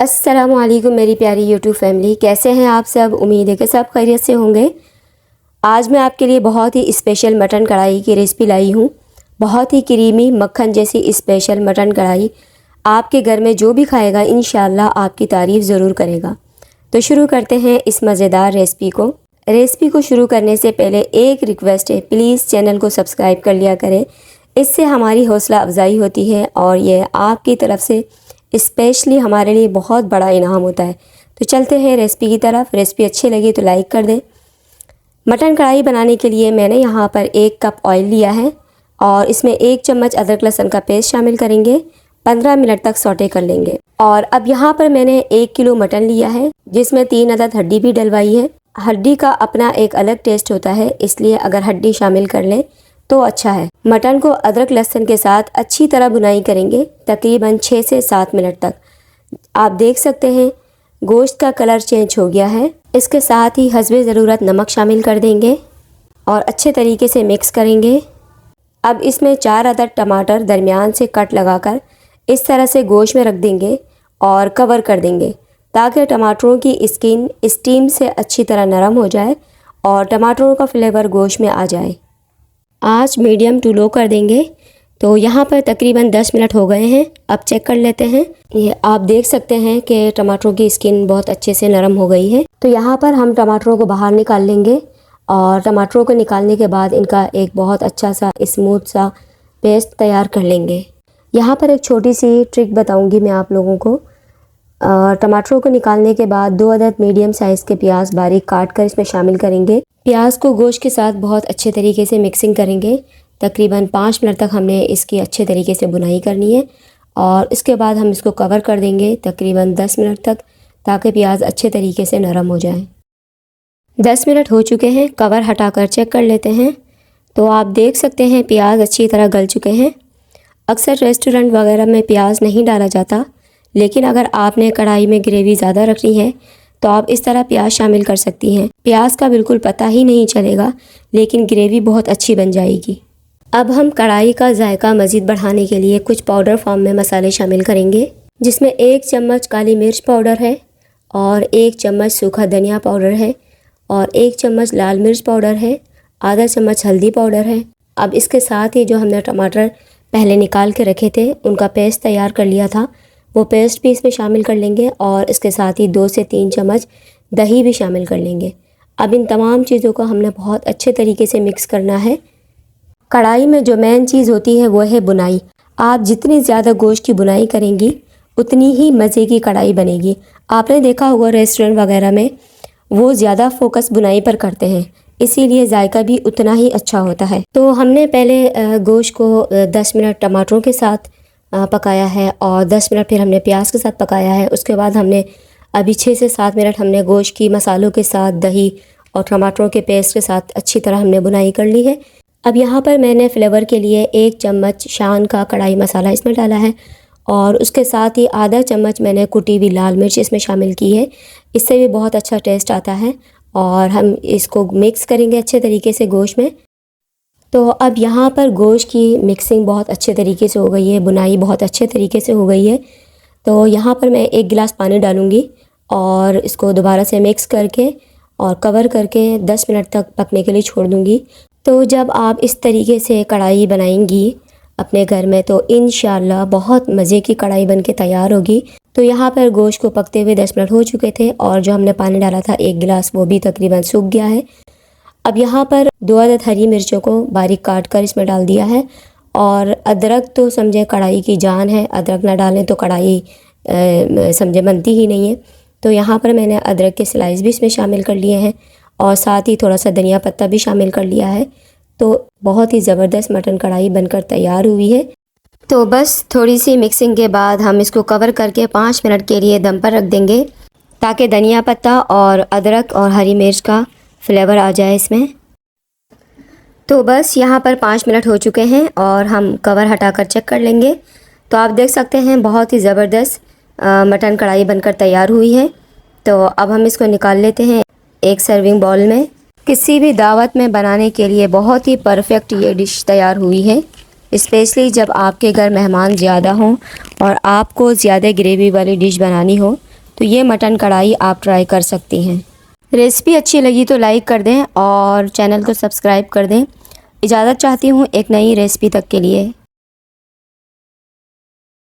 अस्सलामुअलैकुम मेरी प्यारी यूट्यूब फैमिली, कैसे हैं आप सब। उम्मीद है कि सब खैरियत से होंगे। आज मैं आपके लिए बहुत ही स्पेशल मटन कढ़ाई की रेसिपी लाई हूँ। बहुत ही क्रीमी मक्खन जैसी स्पेशल मटन कढ़ाई आपके घर में जो भी खाएगा इंशाल्लाह आपकी तारीफ़ ज़रूर करेगा। तो शुरू करते हैं इस मज़ेदार रेसिपी को शुरू करने से पहले एक रिक्वेस्ट है, प्लीज़ चैनल को सब्सक्राइब कर लिया करें। इससे हमारी हौसला अफजाई होती है और ये आपकी तरफ से स्पेशली हमारे लिए बहुत बड़ा इनाम होता है। तो चलते हैं रेसिपी की तरफ। रेसिपी अच्छी लगी तो लाइक कर दें। मटन कढ़ाई बनाने के लिए मैंने यहाँ पर 1 कप ऑयल लिया है और इसमें 1 चम्मच अदरक लहसुन का पेस्ट शामिल करेंगे। 15 मिनट तक सौटे कर लेंगे। और अब यहाँ पर मैंने 1 किलो मटन लिया है जिसमें 3 अदद हड्डी भी डलवाई है। हड्डी का अपना एक अलग टेस्ट होता है, इसलिए अगर हड्डी शामिल कर लें तो अच्छा है। मटन को अदरक लहसुन के साथ अच्छी तरह बुनाई करेंगे तकरीबन 6 से 7 मिनट तक। आप देख सकते हैं गोश्त का कलर चेंज हो गया है। इसके साथ ही हस्बे ज़रूरत नमक शामिल कर देंगे और अच्छे तरीके से मिक्स करेंगे। अब इसमें 4 अदद टमाटर दरमियान से कट लगाकर इस तरह से गोश्त में रख देंगे और कवर कर देंगे ताकि टमाटरों की स्किन स्टीम से अच्छी तरह नरम हो जाए और टमाटरों का फ्लेवर गोश्त में आ जाए। आंच मीडियम टू लो कर देंगे। तो यहाँ पर तकरीबन 10 मिनट हो गए हैं। अब चेक कर लेते हैं। ये आप देख सकते हैं कि टमाटरों की स्किन बहुत अच्छे से नरम हो गई है। तो यहाँ पर हम टमाटरों को बाहर निकाल लेंगे और टमाटरों को निकालने के बाद इनका एक बहुत अच्छा सा स्मूथ सा पेस्ट तैयार कर लेंगे। यहाँ पर एक छोटी सी ट्रिक बताऊँगी मैं आप लोगों को। टमाटरों को निकालने के बाद 2 अदद मीडियम साइज़ के प्याज बारीक काट कर इसमें शामिल करेंगे। प्याज को गोश्त के साथ बहुत अच्छे तरीके से मिक्सिंग करेंगे। तकरीबन 5 मिनट तक हमने इसकी अच्छे तरीके से बुनाई करनी है और इसके बाद हम इसको कवर कर देंगे तकरीबन 10 मिनट तक ताकि प्याज अच्छे तरीके से नरम हो जाए। 10 मिनट हो चुके हैं। कवर हटाकर चेक कर लेते हैं। तो आप देख सकते हैं प्याज अच्छी तरह गल चुके हैं। अक्सर रेस्टोरेंट वगैरह में प्याज नहीं डाला जाता, लेकिन अगर आपने कढ़ाई में ग्रेवी ज़्यादा रखनी है तो आप इस तरह प्याज शामिल कर सकती हैं। प्याज का बिल्कुल पता ही नहीं चलेगा, लेकिन ग्रेवी बहुत अच्छी बन जाएगी। अब हम कढ़ाई का जायका मज़ीद बढ़ाने के लिए कुछ पाउडर फॉर्म में मसाले शामिल करेंगे, जिसमें 1 चम्मच काली मिर्च पाउडर है और 1 चम्मच सूखा धनिया पाउडर है और 1 चम्मच लाल मिर्च पाउडर है, आधा चम्मच हल्दी पाउडर है। अब इसके साथ ही जो हमने टमाटर पहले निकाल के रखे थे उनका पेस्ट तैयार कर लिया था, वो पेस्ट भी इसमें शामिल कर लेंगे और इसके साथ ही 2 से 3 चम्मच दही भी शामिल कर लेंगे। अब इन तमाम चीज़ों को हमने बहुत अच्छे तरीके से मिक्स करना है। कढ़ाई में जो मेन चीज़ होती है वो है बुनाई। आप जितनी ज़्यादा गोश्त की बुनाई करेंगी उतनी ही मज़े की कढ़ाई बनेगी। आपने देखा होगा रेस्टोरेंट वगैरह में वो ज़्यादा फोकस बुनाई पर करते हैं, इसीलिए जायका भी उतना ही अच्छा होता है। तो हमने पहले गोश्त को 10 मिनट टमाटरों के साथ पकाया है और 10 मिनट फिर हमने प्याज के साथ पकाया है। उसके बाद हमने अभी 6 से 7 मिनट हमने गोश्त की मसालों के साथ दही और टमाटरों के पेस्ट के साथ अच्छी तरह हमने बुनाई कर ली है। अब यहाँ पर मैंने फ्लेवर के लिए 1 चम्मच शान का कढ़ाई मसाला इसमें डाला है और उसके साथ ही आधा चम्मच मैंने कुटी हुई लाल मिर्च इसमें शामिल की है। इससे भी बहुत अच्छा टेस्ट आता है और हम इसको मिक्स करेंगे अच्छे तरीके से गोश्त में। तो अब यहाँ पर गोश्त की मिक्सिंग बहुत अच्छे तरीके से हो गई है, बुनाई बहुत अच्छे तरीके से हो गई है। तो यहाँ पर मैं 1 गिलास पानी डालूँगी और इसको दोबारा से मिक्स करके और कवर करके 10 मिनट तक पकने के लिए छोड़ दूँगी। तो जब आप इस तरीके से कढ़ाई बनाएंगी अपने घर में तो इंशाल्लाह बहुत मज़े की कढ़ाई बन के तैयार होगी। तो यहाँ पर गोश्त को पकते हुए 10 मिनट हो चुके थे और जो हमने पानी डाला था 1 गिलास वो भी तकरीबन सूख गया है। अब यहाँ पर 2 अदद हरी मिर्चों को बारीक काट कर इसमें डाल दिया है और अदरक तो समझे कढ़ाई की जान है, अदरक ना डालें तो कढ़ाई समझे बनती ही नहीं है। तो यहाँ पर मैंने अदरक के स्लाइस भी इसमें शामिल कर लिए हैं और साथ ही थोड़ा सा धनिया पत्ता भी शामिल कर लिया है। तो बहुत ही ज़बरदस्त मटन कढ़ाई बनकर तैयार हुई है। तो बस थोड़ी सी मिक्सिंग के बाद हम इसको कवर करके 5 मिनट के लिए दम पर रख देंगे ताकि धनिया पत्ता और अदरक और हरी मिर्च का फ्लेवर आ जाए इसमें। तो बस यहाँ पर 5 मिनट हो चुके हैं और हम कवर हटाकर चेक कर लेंगे। तो आप देख सकते हैं बहुत ही ज़बरदस्त मटन कढ़ाई बनकर तैयार हुई है। तो अब हम इसको निकाल लेते हैं एक सर्विंग बाउल में। किसी भी दावत में बनाने के लिए बहुत ही परफेक्ट ये डिश तैयार हुई है, स्पेशली जब आपके घर मेहमान ज़्यादा हों और आपको ज़्यादा ग्रेवी वाली डिश बनानी हो तो ये मटन कढ़ाई आप ट्राई कर सकती हैं। रेसिपी अच्छी लगी तो लाइक कर दें और चैनल को सब्सक्राइब कर दें। इजाज़त चाहती हूँ एक नई रेसिपी तक के लिए।